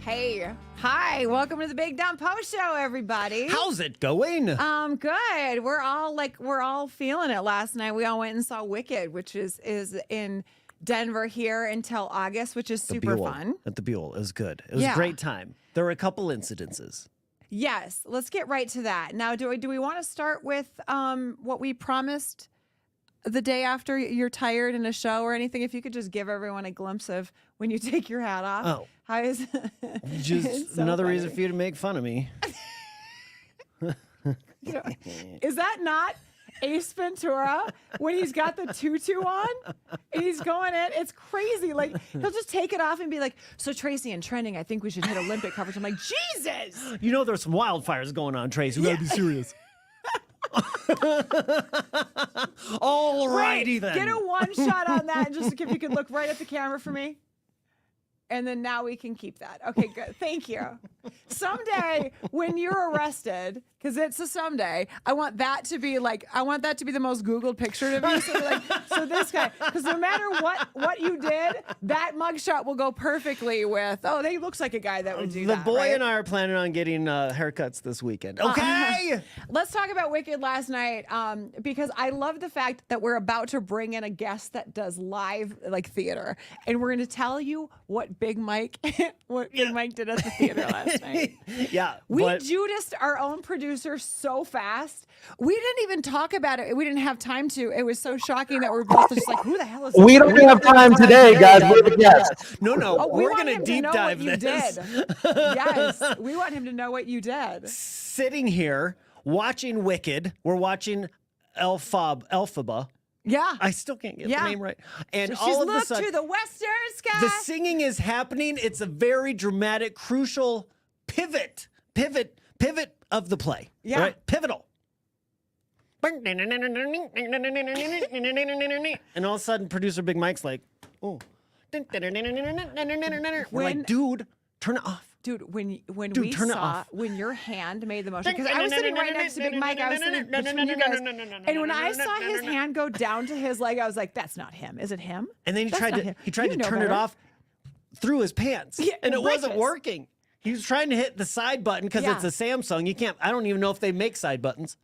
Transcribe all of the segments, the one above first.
Hey, hi, welcome to the Big Dumb Post Show, everybody. How's it going? Good. We're all feeling it. Last night we all went and saw Wicked, which is in Denver here until August, which is super fun. At the Buell is good. It was a great time. There were a couple incidences. Yes, let's get right to that. Now, do we want to start with what we promised the day after you're tired in a show or anything? If you could just give everyone a glimpse of when you take your hat off. Oh. How is Just so another funny. reason for you to make fun of me. Is that not Ace Ventura when he's got the tutu on and he's going in? It's crazy. Like, he'll just take it off and be like, so Tracy, in trending, I think we should hit Olympic coverage. I'm like, Jesus. You know there's some wildfires going on, Tracy. We gotta be serious. All righty then. Get a one shot on that, and just if you could look right at the camera for me. And then now we can keep that. Okay, good. Thank you. Someday when you're arrested, because it's a someday, I want that to be the most Googled picture of you. So this guy, because no matter what you did, that mugshot will go perfectly with, he looks like a guy that would do that. The boy right? and I are planning on getting haircuts this weekend. Okay. Let's talk about Wicked last night, because I love the fact that we're about to bring in a guest that does live theater, and we're going to tell you what Big Mike did at the theater last night. Yeah. We Judased our own producer so fast. We didn't even talk about it. We didn't have time to. It was so shocking that we're both just like, who the hell is this? We don't have time today, guys. We're the guests. No. We're going to deep dive this. Yes. We want him to know what you did. Sitting here watching Wicked. We're watching Elphaba. Yeah. I still can't get the name right. And She's all of a looked sudden, to the western sky. the singing is happening. It's a very dramatic, crucial pivot of the play. Yeah. Right? Pivotal. And all of a sudden, producer Big Mike's like, oh. We're like, dude, turn it off. Dude, when Dude, we turn it saw off. when your hand made the motion, because I was sitting right next to Big Mike, I was sitting between you guys, and when I saw his hand go down to his leg, I was like, "That's not him. Is it him?" And then he tried to You know turn it better. off through his pants, Yeah, and it wasn't righteous. working. He was trying to hit the side button because Yeah. it's a Samsung. You can't. I don't even know if they make side buttons.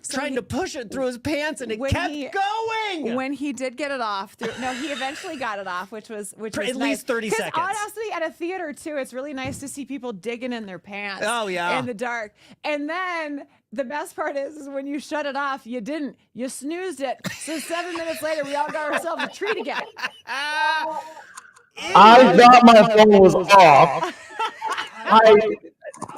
Trying to push it through his pants, and it kept going. When he did get it off, he eventually got it off, which was For was at nice. least 30 seconds. Honestly, at a theater too, it's really nice to see people digging in their pants. Oh, yeah. In the dark, and then the best part is when you shut it off, you didn't. You snoozed it. So 7 minutes later, we all got ourselves a treat again. I thought my phone was off.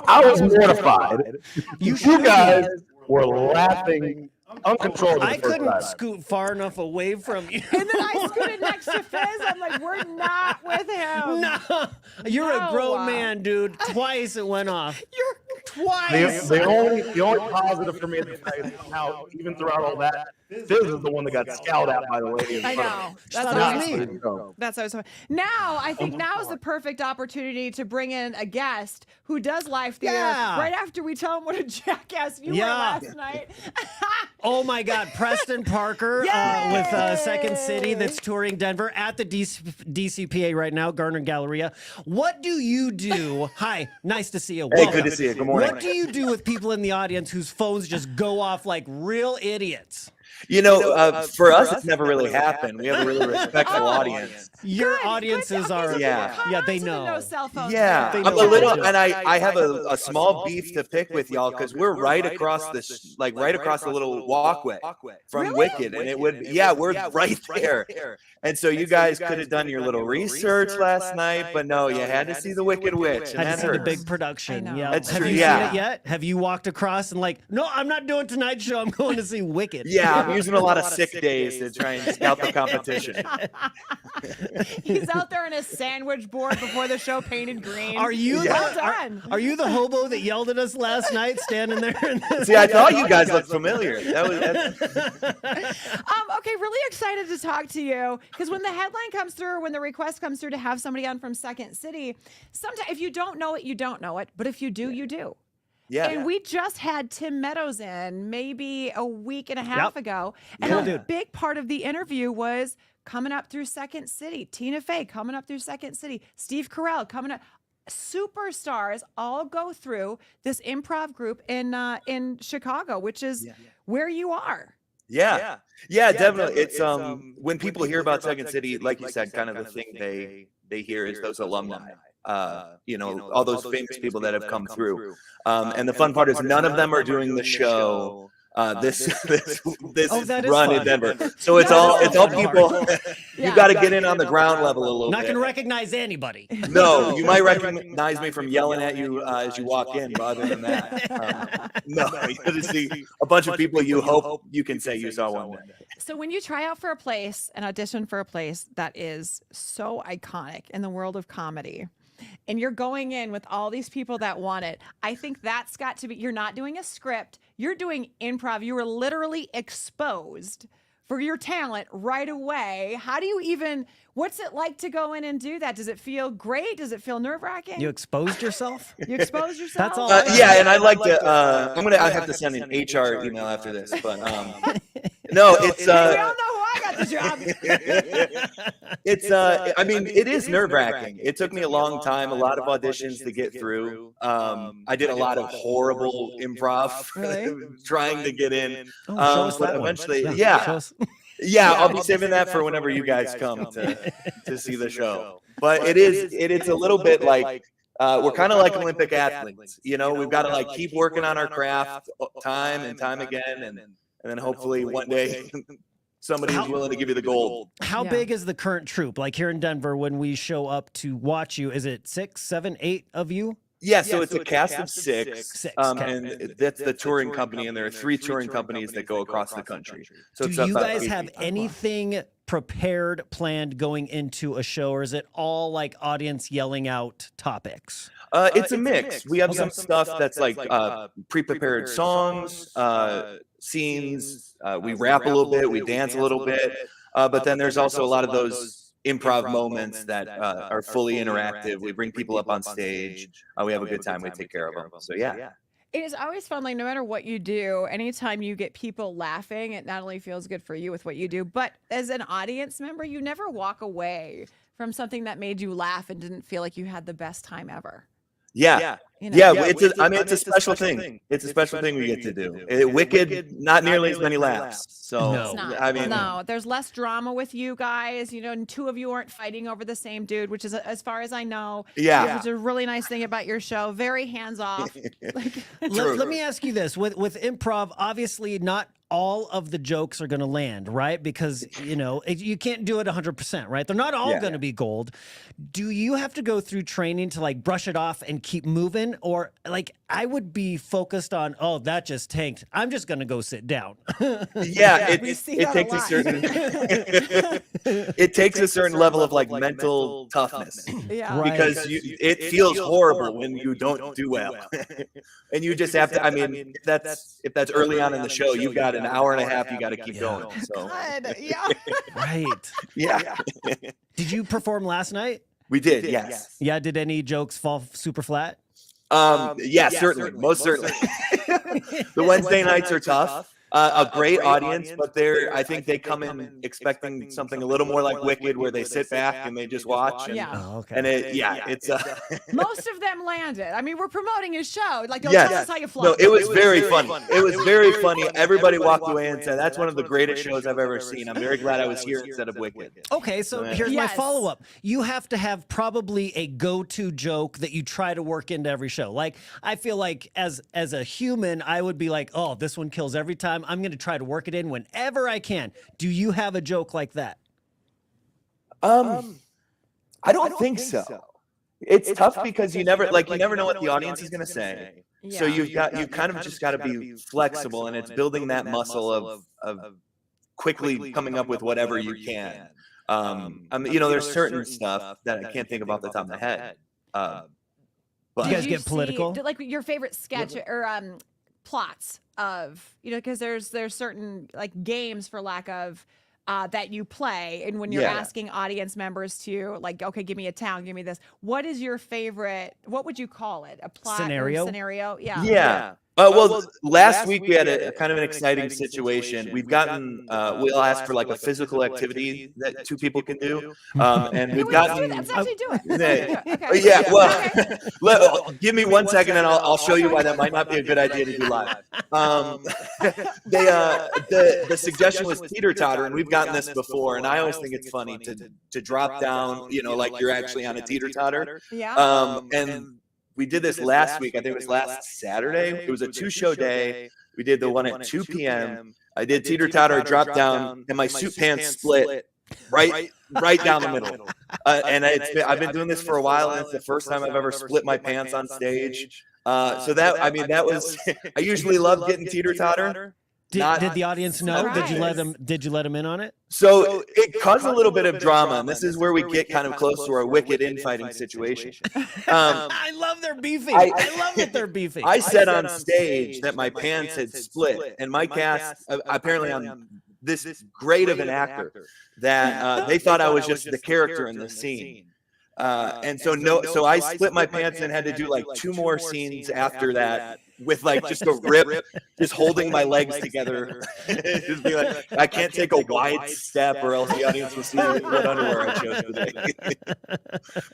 I was mortified. You guys were laughing uncontrollably. I couldn't scoot far enough away from you. And then I scooted next to Fizz. I'm like, we're not with him. No, you're a grown No. man, dude. Twice it went off. You're Twice. The only positive for me is how even throughout all that, Fizz is the one that got scowled at by the lady. I know. That's Not what me. That's what I was hoping. Now, I think now is the perfect opportunity to bring in a guest who does live theater right after we tell him what a jackass you were last night. Oh my God, Preston Parker with Second City that's touring Denver at the DCPA right now, Garner Galleria. What do you do? Hi, nice to see you. Hey, Welcome. good to see you. Good morning. What do you do with people in the audience whose phones just go off like real idiots? You know, for us, it's never really happened. We have a really respectful audience. Your Good, audiences good. are, Okay, so Yeah. caught yeah, on they to the know. No cell phones. Yeah, They I'm know a what little, to do. and I have a small beef to pick with y'all because we're right across the right across the little walkway from Really? Wicked, and it would we're right there. And so you guys could have done your little research last night, but no, you had to see the Wicked Witch, and Had that to see the hurts. big production. I know. Yeah. That's Have true, you yeah. seen it yet? Have you walked across and like, no, I'm not doing tonight's show. I'm going to see Wicked. Yeah, I'm using a lot of sick days to try and scout the competition. He's out there on his sandwich board before the show painted green. Are you Well the, done. are you the hobo that yelled at us last night standing there? See, I thought you guys looked familiar. That's Okay, really excited to talk to you because when the headline comes through, when the request comes through to have somebody on from Second City, sometimes if you don't know it, you don't know it. But if you do, you do. yeah. And we just had Tim Meadows in maybe a week and a half ago. And Cool a dude. big part of the interview was coming up through Second City. Tina Fey coming up through Second City. Steve Carell coming up. superstars all go through this improv group in Chicago, which is where you are. Yeah, definitely. It's when people hear about Second City, like you said, kind of the thing they hear is those alumni. All those famous people that have come through. And the fun part is none of them are doing the show this run in Denver. So it's all people. You got to get in on the ground level a little bit. Not going to recognize anybody. No, you might recognize me from yelling at you as you walk in, but other than that, no, you got to see a bunch of people you hope you can say you saw one day. So when you try out for a place, an audition for a place that is so iconic in the world of comedy, and you're going in with all these people that want it, I think that's got to be, you're not doing a script, you're doing improv. You were literally exposed for your talent right away. How do you even, what's it like to go in and do that? Does it feel great? Does it feel nerve-wracking? You exposed yourself? You exposed yourself? That's all. Yeah, and I'd like to, I have to send an HR email after this, but no, it's, we all know who I got the job. it's I mean, it is nerve-wracking. It took me a long time, a lot of auditions to get through. I did a lot of horrible improv trying to get in. Show us But that one. eventually, Show yeah, us. I'll be saving that for whenever you guys come to see the show. But it's a little bit like we're kind of like Olympic athletes. We've got to like keep working on our craft time and time again, and then hopefully one day somebody's willing to give you the gold. How big is the current troupe? Like here in Denver, when we show up to watch you, is it 6, 7, 8 of you? Yeah, so it's a cast of six, okay. and that's the touring company, and there are 3 touring companies that go across the country. So Do you guys have anything prepared, planned going into a show, or is it all like audience yelling out topics? It's a mix. We have some stuff that's like pre-prepared songs, scenes. We rap a little bit, we dance a little bit, but then there's also a lot of those improv moments that are fully interactive. We bring people up on stage. We have a good time. We take care of them. So yeah. It is always fun, like no matter what you do, anytime you get people laughing, it not only feels good for you with what you do, but as an audience member, you never walk away from something that made you laugh and didn't feel like you had the best time ever. Yeah. It's a special thing. It's a special thing we get to do. Wicked, not nearly as many laughs. So No. It's not. I mean, No, there's less drama with you guys. And 2 of you aren't fighting over the same dude, which is, as far as I know, Yeah. which is a really nice thing about your show. Very hands off. Let me ask you this: with improv, obviously not all of the jokes are going to land, right? Because you can't do it 100%, right? They're not all going to be gold. Do you have to go through training to like brush it off and keep moving, or like I would be focused on, oh, that just tanked, I'm just going to go sit down? Yeah, it takes it takes a certain level of like mental toughness. Yeah. Right. Because it feels horrible when you don't do well. And you just have to, I mean, if that's early on in the show, you've got an hour and a half, you got to keep going. So Good. Yeah. Right. yeah. Did you perform last night? We did, yes. Yeah. Did any jokes fall super flat? Yeah, certainly. Most certainly. The Wednesday nights are tough. A great audience, but I think they come in expecting something a little more like Wicked, where they sit back and they just watch. And, Yeah. Oh, okay. and it's Most of them landed. I mean, we're promoting his show. Like, don't tell us how you No, flopped. it was very funny. It was very funny. Everybody walked away and said, "That's one of the greatest shows I've ever seen. I'm very glad I was here instead of Wicked." Okay, so here's my Yes. follow-up. You have to have probably a go-to joke that you try to work into every show. Like, I feel like as a human, I would be like, oh, this one kills every time. I'm going to try to work it in whenever I can. Do you have a joke like that? I don't think so. It's tough because you never know what the audience is going to say. So you kind of just got to be flexible, and it's building that muscle of quickly coming up with whatever you can. There's certain stuff that I can't think of off the top of my head. But Do you guys Did get political? like your favorite sketch or plots of, because there's certain like games, for lack of, that you play, and when you're asking audience members to like, okay, give me a town, give me this. What is your favorite? What would you call it? A plot Scenario? Scenario? Yeah. yeah. Well, last week we had a kind of an exciting situation. We've gotten, we'll ask for like a physical activity that two people can do. And we've gotten. Let's actually do it. Okay. Yeah, well, give me 1 second and I'll show you why that might not be a good idea to do live. The suggestion was teeter totter, and we've gotten this before. And I always think it's funny to drop down, like you're actually on a teeter totter. Yeah. And we did this last week. I think it was last Saturday. It was a 2-show day. We did the one at 2 p.m. I did teeter totter, dropped down, and my suit pants split right down the middle. And I've been doing this for a while, and it's the first time I've ever split my pants on stage. So that was. I usually love getting teeter totter. Did the audience know? Surprise. Did you let them in on it? So it caused a little bit of drama, and this is where we get kind of close to our wicked infighting situation. I love their beefing. I love that they're beefing. I said on stage that my pants had split, and my cast, apparently I'm this great of an actor, that they thought I was just the character in the scene. And so I split my pants and had to do like 2 more scenes after that with like just a rip, just holding my legs together. Just be like, I can't take a wide step or else the audience will see what underwear I chose today.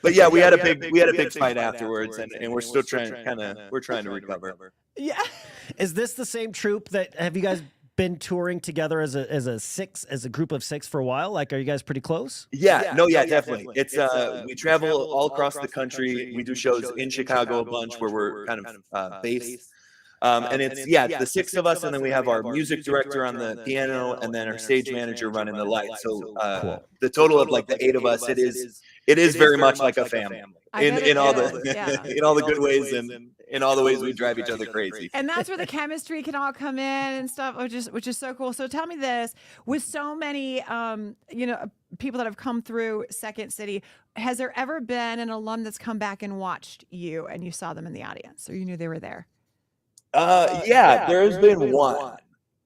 But yeah, we had a big fight afterwards, and we're still trying to recover. Yeah. Is this the same troupe that have you guys been touring together as a group of 6 for a while? Like, are you guys pretty close? Yeah, definitely. It's we travel all across the country. We do shows in Chicago a bunch where we're kind of based. And it's the 6 of us, and then we have our music director on the piano, and then our stage manager running the lights. So the total of like the 8 of us, it is very much like a family in all the good ways and in all the ways we drive each other crazy. And that's where the chemistry can all come in and stuff, which is so cool. So tell me this: with so many people that have come through Second City, has there ever been an alum that's come back and watched you and you saw them in the audience, or you knew they were there? There's been one.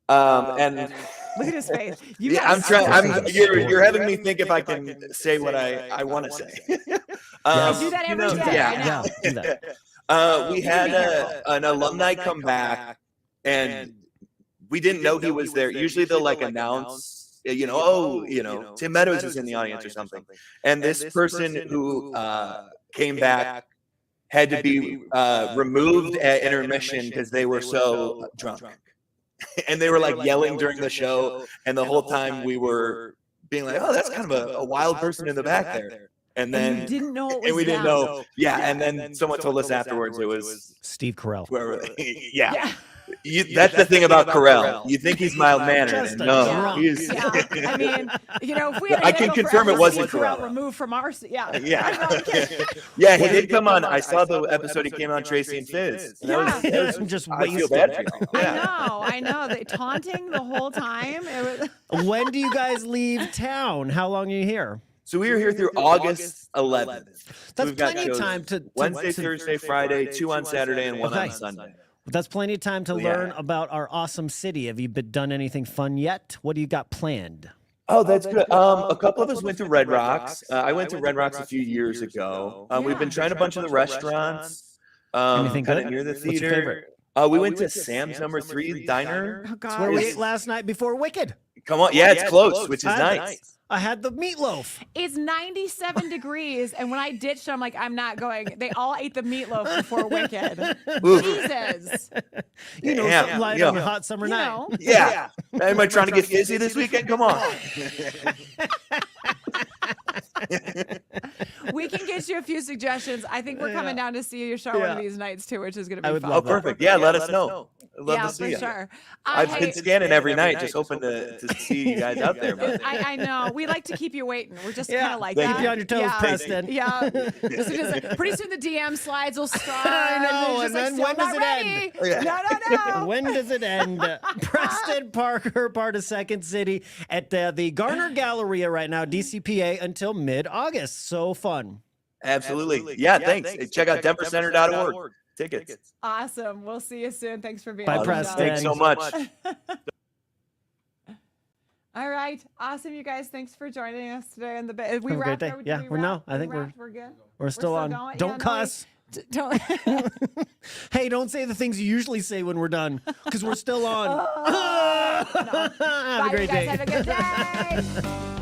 And look at his face. I'm trying. You're having me think if I can say what I want to say. Do that every day. Yeah, do that. We had an alumni come back, and we didn't know he was there. Usually they'll like announce, Tim Meadows is in the audience or something. And this person who came back had to be removed at intermission because they were so drunk. And they were like yelling during the show, and the whole time we were being like, "Oh, that's kind of a wild person in the back there." And then you didn't know it was and we didn't them. know. Yeah, and then someone told us afterwards it was Steve Carell. Yeah. That's the thing about Carell. You think he's mild mannered, and no, he's. I mean, if we had I can confirm it wasn't Carell. Removed from our, Yeah, he did come on. I saw the episode he came on, Tracy and Fizz. And that was just I feel wasted. bad for you. Yeah. I know. They taunting the whole time. It was. When do you guys leave town? How long are you here? So we were here through August 11th. That's We've got plenty of shows time to Wednesday, Thursday, Friday, 2 on Saturday, and 1 on Sunday. That's plenty of time to learn about our awesome city. Have you done anything fun yet? What do you got planned? Oh, that's good. A couple of us went to Red Rocks. I went to Red Rocks a few years ago. We've been trying a bunch of the restaurants. Anything kind of good? near the What's your theater. favorite? We went to Sam's number 3 diner. Oh, That's where we God. ate last night before Wicked. Come on, yeah, it's close, which is nice. I had the meatloaf. It's 97 degrees, and when I ditched, I'm like, I'm not going. They all ate the meatloaf before Wicked. Jesus. Something light on a hot summer night. Yeah. Am I trying to get fizzy this weekend? Come on. We can get you a few suggestions. I think we're coming down to see your show one of these nights too, which is going to be would fun. love Oh, perfect. Yeah, let us know. I'd love to see for you. sure. I've been scanning every night, just hoping to see you guys out there. But I know. We like to keep you waiting. We're just kind of like Thank that. Keep you on your toes, Preston. Yeah. Pretty soon the DM slides will start. I know, it's and then still when does not it ready. end? No. When does it end? Preston Parker, part of Second City, at the Garner Galleria right now, DCPA, until mid-August. So fun. absolutely. Yeah, thanks. Check out denvercenter.org. Tickets. Awesome. We'll see you soon. Thanks for being Bye, on the show. Preston. Thanks so much. All right. Awesome, you guys. Thanks for joining us today on the we Have a great wrapped. day. Are we- Yeah, did we we're wrap? I think We're good. we're still on. Going? Don't Yeah, no, cuss. Don't. Hey, don't say the things you usually say when we're done, because we're still on. Have Bye, a great you guys. day. Have a good day.